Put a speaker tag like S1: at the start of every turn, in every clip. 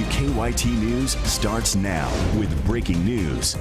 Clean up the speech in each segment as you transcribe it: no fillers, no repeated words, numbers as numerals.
S1: WKYT News starts now with breaking news.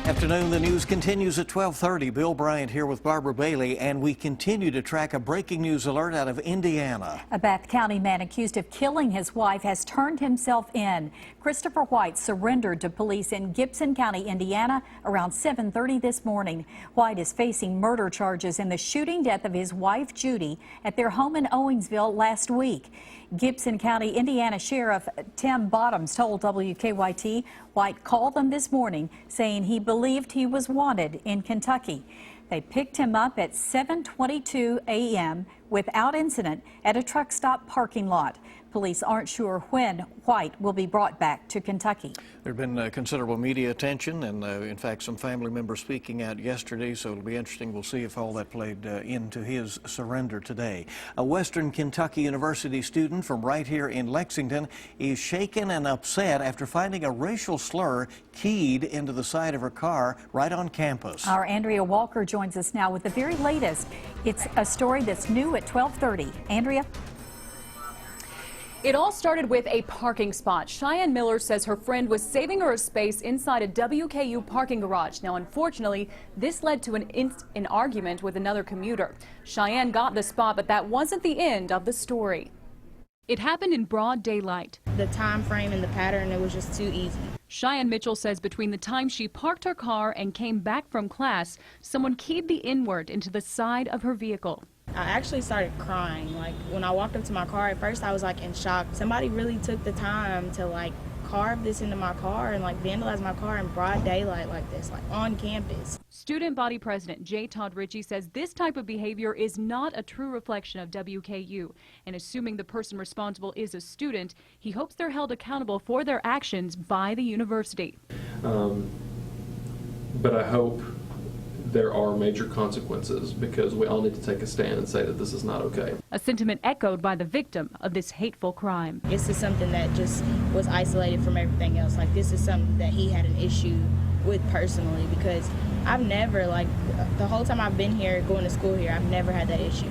S2: Afternoon, the news continues at 12:30. Bill Bryant here with Barbara Bailey, and we continue to track a breaking news alert out of Indiana.
S3: A Bath County man accused of killing his wife has turned himself in. Christopher White surrendered to police in Gibson County, Indiana around 7:30 this morning. White is facing murder charges in the shooting death of his wife, Judy, at their home in Owensville last week. Gibson County, Indiana Sheriff Tim Bottoms told WKYT White called them this morning saying he believed he was wanted in Kentucky. They picked him up at 7:22 a.m. without incident at a truck stop parking lot. Police aren't sure when White will be brought back to Kentucky.
S2: There had been considerable media attention and, in fact, some family members speaking out yesterday, so it'll be interesting. We'll see if all that played into his surrender today. A Western Kentucky University student from right here in Lexington is shaken and upset after finding a racial slur keyed into the side of her car right on campus.
S3: Our Andrea Walker joins us now with the very latest. It's a story that's new at 12:30. Andrea?
S4: It all started with a parking spot. Cheyenne Miller says her friend was saving her a space inside a WKU parking garage. Now, unfortunately, this led to an argument with another commuter. Cheyenne got the spot, but that wasn't the end of the story. It happened in broad daylight.
S5: The time frame and the pattern, it was just too easy.
S4: Cheyenne Mitchell says between the time she parked her car and came back from class, someone keyed the N-word into the side of her vehicle.
S5: I actually started crying. Like, when I walked up to my car, at first I was like in shock. Somebody really took the time to like carve this into my car and like vandalize my car in broad daylight like this, like on campus.
S4: Student body president J. Todd Ritchie says this type of behavior is not a true reflection of WKU, and assuming the person responsible is a student, he hopes they're held accountable for their actions by the university.
S6: But I hope there are major consequences, because we all need to take a stand and say that this is not okay.
S4: A sentiment echoed by the victim of this hateful crime.
S5: This is something that just was isolated from everything else. Like, this is something that he had an issue with personally, because I've never, like, the whole time I've been here, going to school here, I've never had that issue.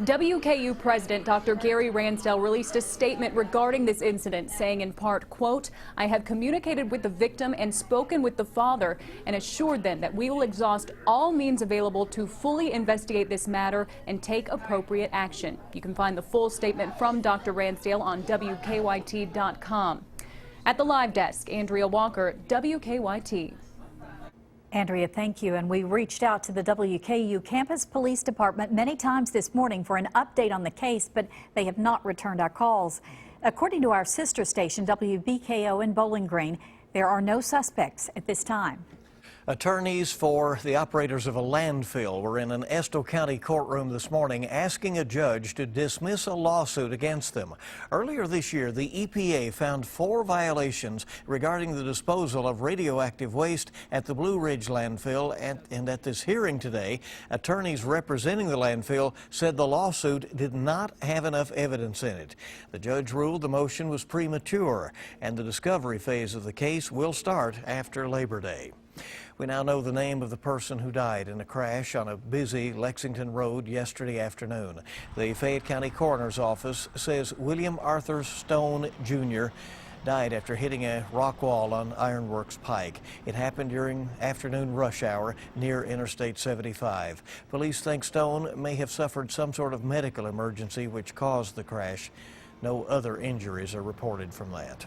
S4: WKU President Dr. Gary Ransdell released a statement regarding this incident, saying in part, quote, "I have communicated with the victim and spoken with the father and assured them that we will exhaust all means available to fully investigate this matter and take appropriate action." You can find the full statement from Dr. Ransdell on WKYT.com. At the live desk, Andrea Walker, WKYT.
S3: Andrea, thank you. And we reached out to the WKU Campus Police Department many times this morning for an update on the case, but they have not returned our calls. According to our sister station, WBKO in Bowling Green, there are no suspects at this time.
S2: Attorneys for the operators of a landfill were in an Estill County courtroom this morning asking a judge to dismiss a lawsuit against them. Earlier this year, the EPA found 4 violations regarding the disposal of radioactive waste at the Blue Ridge landfill, and at this hearing today, attorneys representing the landfill said the lawsuit did not have enough evidence in it. The judge ruled the motion was premature, and the discovery phase of the case will start after Labor Day. We now know the name of the person who died in a crash on a busy Lexington road yesterday afternoon. The Fayette County Coroner's Office says William Arthur Stone, Jr. died after hitting a rock wall on Ironworks Pike. It happened during afternoon rush hour near Interstate 75. Police think Stone may have suffered some sort of medical emergency which caused the crash. No other injuries are reported from that.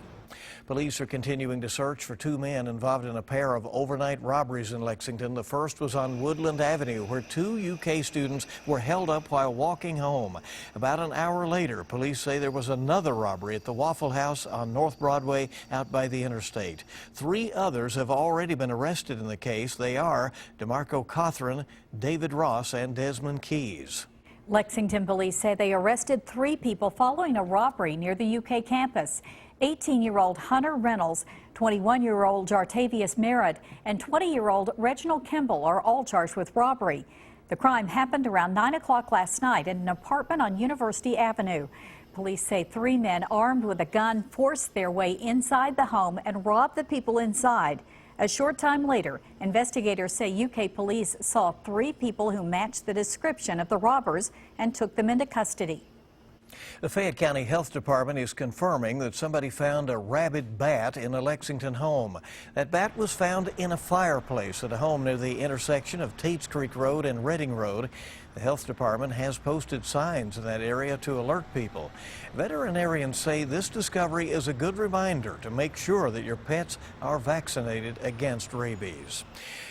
S2: Police are continuing to search for 2 men involved in a pair of overnight robberies in Lexington. The first was on Woodland Avenue, where 2 UK students were held up while walking home. About an hour later, police say there was another robbery at the Waffle House on North Broadway out by the interstate. 3 others have already been arrested in the case. They are DeMarco Cothran, David Ross, and Desmond Keys.
S3: Lexington police say they arrested 3 people following a robbery near the UK campus. 18-year-old Hunter Reynolds, 21-year-old Jartavius Merritt, and 20-year-old Reginald Kimball are all charged with robbery. The crime happened around 9 o'clock last night in an apartment on University Avenue. Police say 3 men armed with a gun forced their way inside the home and robbed the people inside. A short time later, investigators say UK police saw 3 people who matched the description of the robbers and took them into custody.
S2: The Fayette County Health Department is confirming that somebody found a rabid bat in a Lexington home. That bat was found in a fireplace at a home near the intersection of Tates Creek Road and Redding Road. The health department has posted signs in that area to alert people. Veterinarians say this discovery is a good reminder to make sure that your pets are vaccinated against rabies.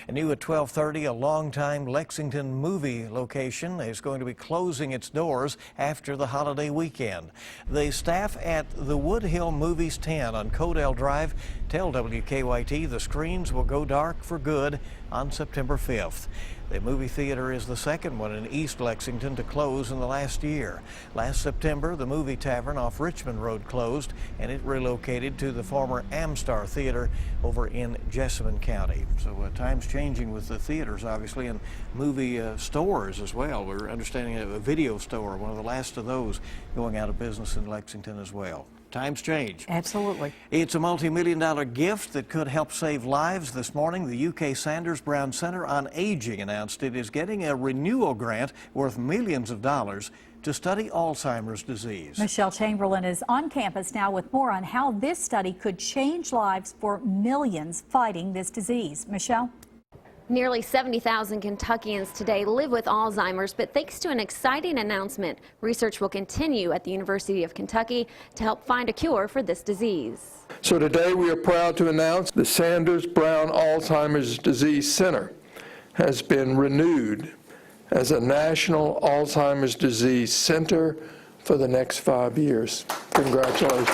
S2: And new at 12:30, a longtime Lexington movie location is going to be closing its doors after the holiday weekend. The staff at the Woodhill Movies 10 on Codell Drive tell WKYT the screens will go dark for good on September 5th. The movie theater is the second one in East Lexington to close in the last year. Last September, the Movie Tavern off Richmond Road closed, and it relocated to the former Amstar Theater over in Jessamine County. So times changing with the theaters, obviously, and movie stores as well. We're understanding a video store, one of the last of those, going out of business in Lexington as well. Times change.
S3: Absolutely.
S2: It's a multi-million-dollar gift that could help save lives. This morning, the UK Sanders Brown Center on Aging announced it is getting a renewal grant worth millions of dollars to study Alzheimer's disease.
S3: Michelle Chamberlain is on campus now with more on how this study could change lives for millions fighting this disease. Michelle?
S7: Nearly 70,000 Kentuckians today live with Alzheimer's, but thanks to an exciting announcement, research will continue at the University of Kentucky to help find a cure for this disease.
S8: So today we are proud to announce the Sanders Brown Alzheimer's Disease Center has been renewed as a National Alzheimer's Disease Center for the next 5 years. Congratulations.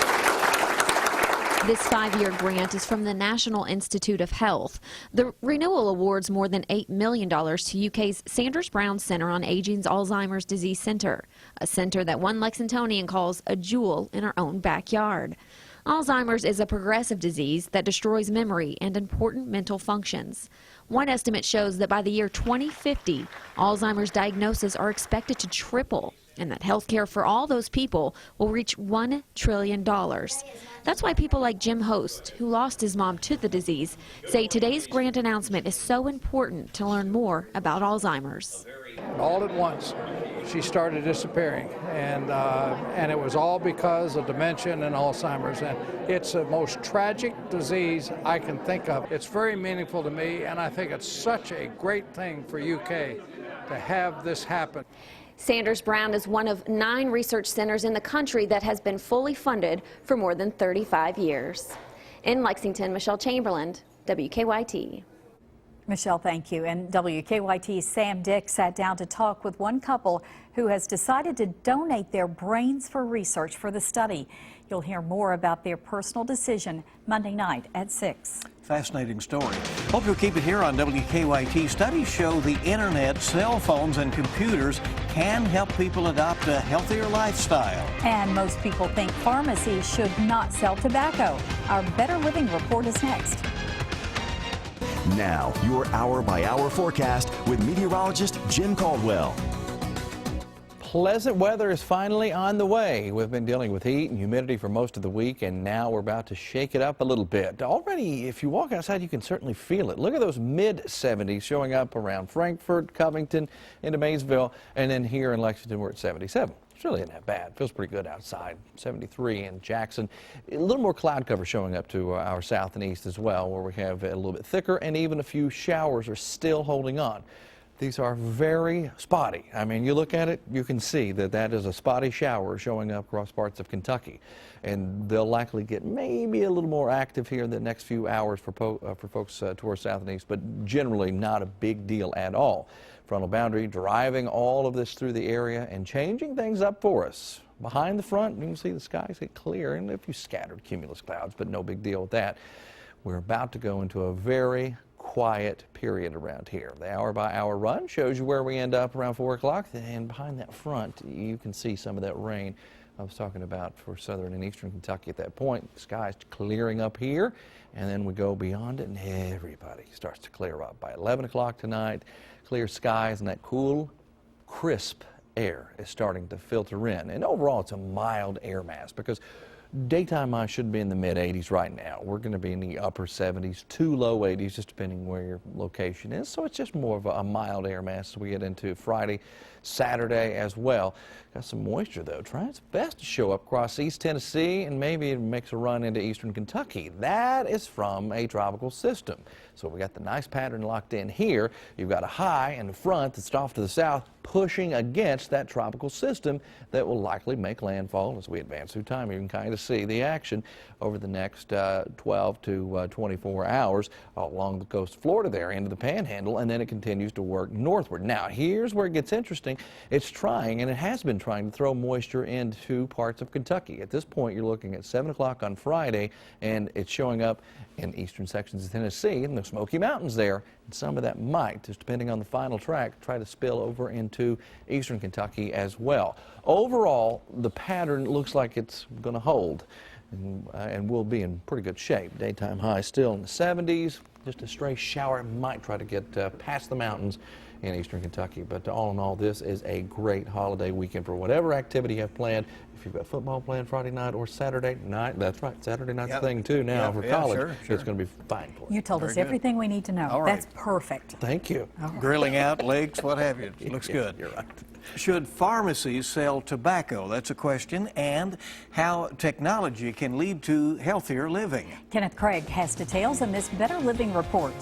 S7: This 5-year grant is from the National Institute of Health. The renewal awards more than $8 million to UK's Sanders Brown Center on Aging's Alzheimer's Disease Center, a center that one Lexingtonian calls a jewel in our own backyard. Alzheimer's is a progressive disease that destroys memory and important mental functions. One estimate shows that by the year 2050, Alzheimer's diagnoses are expected to triple, and that health care for all those people will reach $1 trillion. That's why people like Jim Host, who lost his mom to the disease, say today's grant announcement is so important to learn more about Alzheimer's.
S9: All at once, she started disappearing, and it was all because of dementia and Alzheimer's, and it's the most tragic disease I can think of. It's very meaningful to me, and I think it's such a great thing for UK to have this happen.
S7: Sanders Brown is one of 9 research centers in the country that has been fully funded for more than 35 years. In Lexington, Michelle Chamberlain, WKYT.
S3: Michelle, thank you. And WKYT's Sam Dick sat down to talk with one couple who has decided to donate their brains for research for the study. You'll hear more about their personal decision Monday night at 6.
S2: Fascinating story. Hope you'll keep it here on WKYT. Studies show the internet, cell phones, and computers can help people adopt a healthier lifestyle.
S3: And most people think pharmacies should not sell tobacco. Our Better Living report is next.
S1: Now, your hour-by-hour forecast with meteorologist Jim Caldwell.
S10: Pleasant weather is finally on the way. We've been dealing with heat and humidity for most of the week, and now we're about to shake it up a little bit. Already, if you walk outside, you can certainly feel it. Look at those mid-70s showing up around Frankfort, Covington, into Maysville, and then here in Lexington, we're at 77. It really isn't that bad. Feels pretty good outside. 73 in Jackson. A little more cloud cover showing up to our south and east as well, where we have a little bit thicker, and even a few showers are still holding on. These are very spotty. I mean, you look at it, you can see that that is a spotty shower showing up across parts of Kentucky. And they'll likely get maybe a little more active here in the next few hours for folks towards south and east, but generally not a big deal at all. Frontal boundary driving all of this through the area and changing things up for us. Behind the front, you can see the skies get clear and a few scattered cumulus clouds, but no big deal with that. We're about to go into a very quiet period around here. The hour-by-hour run shows you where we end up around 4 o'clock, and behind that front, you can see some of that rain I was talking about for southern and eastern Kentucky at that point. The sky's clearing up here, and then we go beyond it, and everybody starts to clear up. By 11 o'clock tonight, clear skies, and that cool, crisp air is starting to filter in. And overall, it's a mild air mass because Daytime highs should be in the mid-80s right now. We're going to be in the upper 70s to low 80s, just depending where your location is. So it's just more of a mild air mass as we get into Friday, Saturday as well. Got some moisture, though. Trying its best to show up across East Tennessee, and maybe it makes a run into eastern Kentucky. That is from a tropical system. So we got the nice pattern locked in here. You've got a high in the front that's off to the south, pushing against that tropical system that will likely make landfall as we advance through time. You can kind of see the action over the next 12 to 24 hours along the coast of Florida there into the panhandle, and then it continues to work northward. Now, here's where it gets interesting. It's trying, and it has been trying to throw moisture into parts of Kentucky. At this point, you're looking at 7 o'clock on Friday, and it's showing up in eastern sections of Tennessee and the Smoky Mountains there. And some of that might, just depending on the final track, try to spill over into eastern Kentucky as well. Overall, the pattern looks like it's going to hold, and we'll be in pretty good shape. Daytime high still in the 70s. Just a stray shower might try to get past the mountains in eastern Kentucky. But all in all, this is a great holiday weekend for whatever activity you have planned. If you've got football planned Friday night or Saturday night, that's right, Saturday night's thing too now for college.
S2: Sure.
S10: It's going to be fine for you.
S3: You told us everything we need to know.
S2: All right.
S3: That's perfect.
S10: Thank you.
S2: Grilling out, lakes, what have you. Looks good.
S10: You're right.
S2: Should pharmacies sell tobacco? That's a question. And how technology can lead to healthier living.
S3: Kenneth Craig has details in this Better Living report.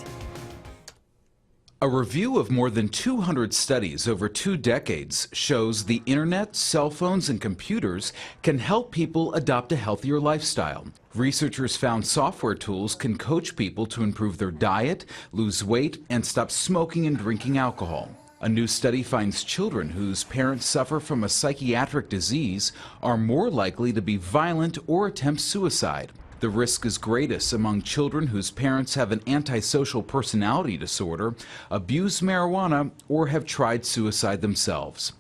S11: A review of more than 200 studies over 2 decades shows the internet, cell phones, and computers can help people adopt a healthier lifestyle. Researchers found software tools can coach people to improve their diet, lose weight, and stop smoking and drinking alcohol. A new study finds children whose parents suffer from a psychiatric disease are more likely to be violent or attempt suicide. The risk is greatest among children whose parents have an antisocial personality disorder, abuse marijuana, or have tried suicide themselves.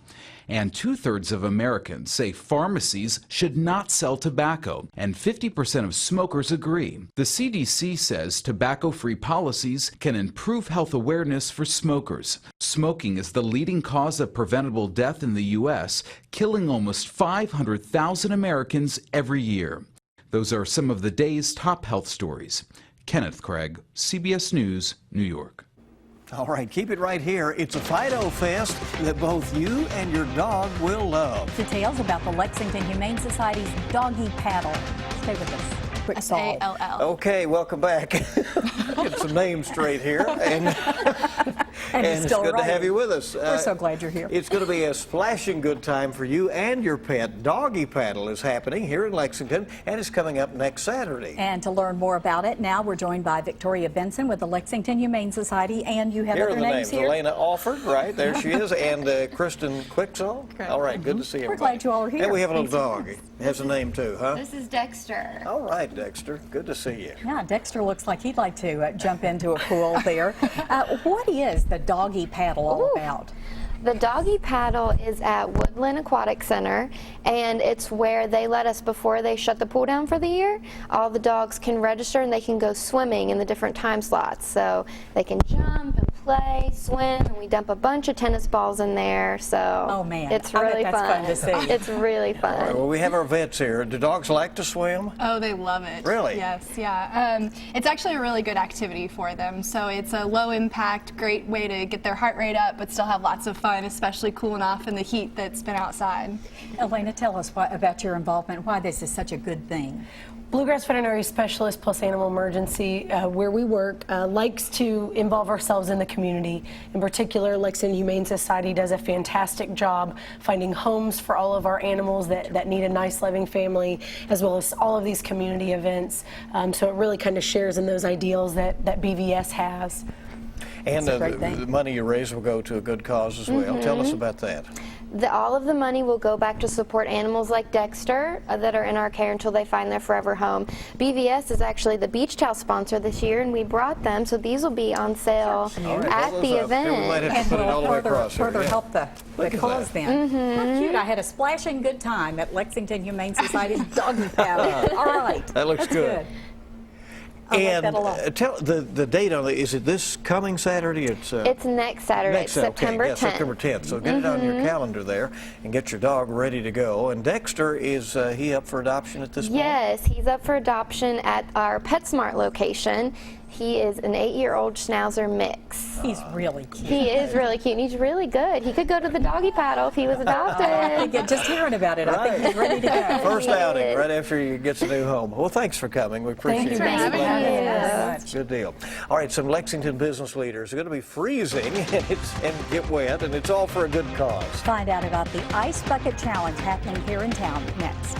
S11: And 2/3 of Americans say pharmacies should not sell tobacco, and 50% of smokers agree. The CDC says tobacco-free policies can improve health awareness for smokers. Smoking is the leading cause of preventable death in the U.S., killing almost 500,000 Americans every year. Those are some of the day's top health stories. Kenneth Craig, CBS News, New York.
S2: All right, keep it right here. It's a Fido Fest that both you and your dog will love.
S3: Details about the Lexington Humane Society's Doggy Paddle. Stay with us. Quick solve.
S12: S-A-L-L.
S2: Okay, welcome back. Get some names straight here. And it's good to have you with us.
S3: We're so glad you're here.
S2: It's going to be a splashing good time for you and your pet. Doggy Paddle is happening here in Lexington, and it's coming up next Saturday.
S3: And to learn more about it, now we're joined by Victoria Benson with the Lexington Humane Society, and you have
S2: Here are
S3: other
S2: the
S3: names
S2: names.
S3: here.
S2: Elena Alford, right, there she is, and Kristen Quicksall. All right, good to see everybody.
S3: We're glad you all are here.
S2: And we have a little dog. It has a name too, huh?
S12: This is Dexter.
S2: All right, Dexter. Good to see you.
S3: Yeah, Dexter looks like he'd like to jump into a pool there. What is the Doggy Paddle all about?
S13: The Doggy Paddle is at Woodland Aquatic Center, and it's where they let us, before they shut the pool down for the year, all the dogs can register and they can go swimming in the different time slots. So they can jump and play, swim, and we dump a bunch of tennis balls in there. So
S3: oh man,
S13: it's really fun.
S3: To see.
S13: It's really fun.
S2: All right, well, we have our vets here. Do dogs like to swim?
S12: Oh, they love it.
S2: Really?
S12: Yes, yeah. It's actually a really good activity for them. So it's a low impact, great way to get their heart rate up, but still have lots of fun, especially cooling off in the heat that's been outside.
S3: Elena, tell us about your involvement, why this is such a good thing.
S14: Bluegrass Veterinary Specialist plus Animal Emergency, where we work, likes to involve ourselves in the community. In particular, Lexington Humane Society does a fantastic job finding homes for all of our animals that need a nice, loving family, as well as all of these community events. So it really kind of shares in those ideals that BVS has.
S2: And the money you raise will go to a good cause as well. Tell us about that.
S13: All of the money will go back to support animals like Dexter that are in our care until they find their forever home. BVS is actually the beach towel sponsor this year, and we brought them, so these will be on sale at the event.
S2: We might have to put it all the way across
S3: further help the cause then. How cute. I had a splashing good time at Lexington Humane Society's Doggy Paddle. All right.
S2: That looks good. And tell the date on it. Is it this coming Saturday?
S13: It's next Saturday. It's September 10th.
S2: Yeah, September 10th. So get it on your calendar there and get your dog ready to go. And Dexter, is he up for adoption at this point?
S13: Yes, he's up for adoption at our PetSmart location. He is an 8-year-old Schnauzer mix.
S3: He's really cute.
S13: He is really cute, and he's really good. He could go to the doggy paddle if he was adopted.
S3: Just hearing about it, I think he's ready to go.
S2: First outing right after he gets a new home. Well, thanks for coming. We appreciate it.
S13: Thank you.
S2: Good deal. All right, some Lexington business leaders are going to be freezing and get wet, and it's all for a good cause.
S3: Find out about the Ice Bucket Challenge happening here in town next.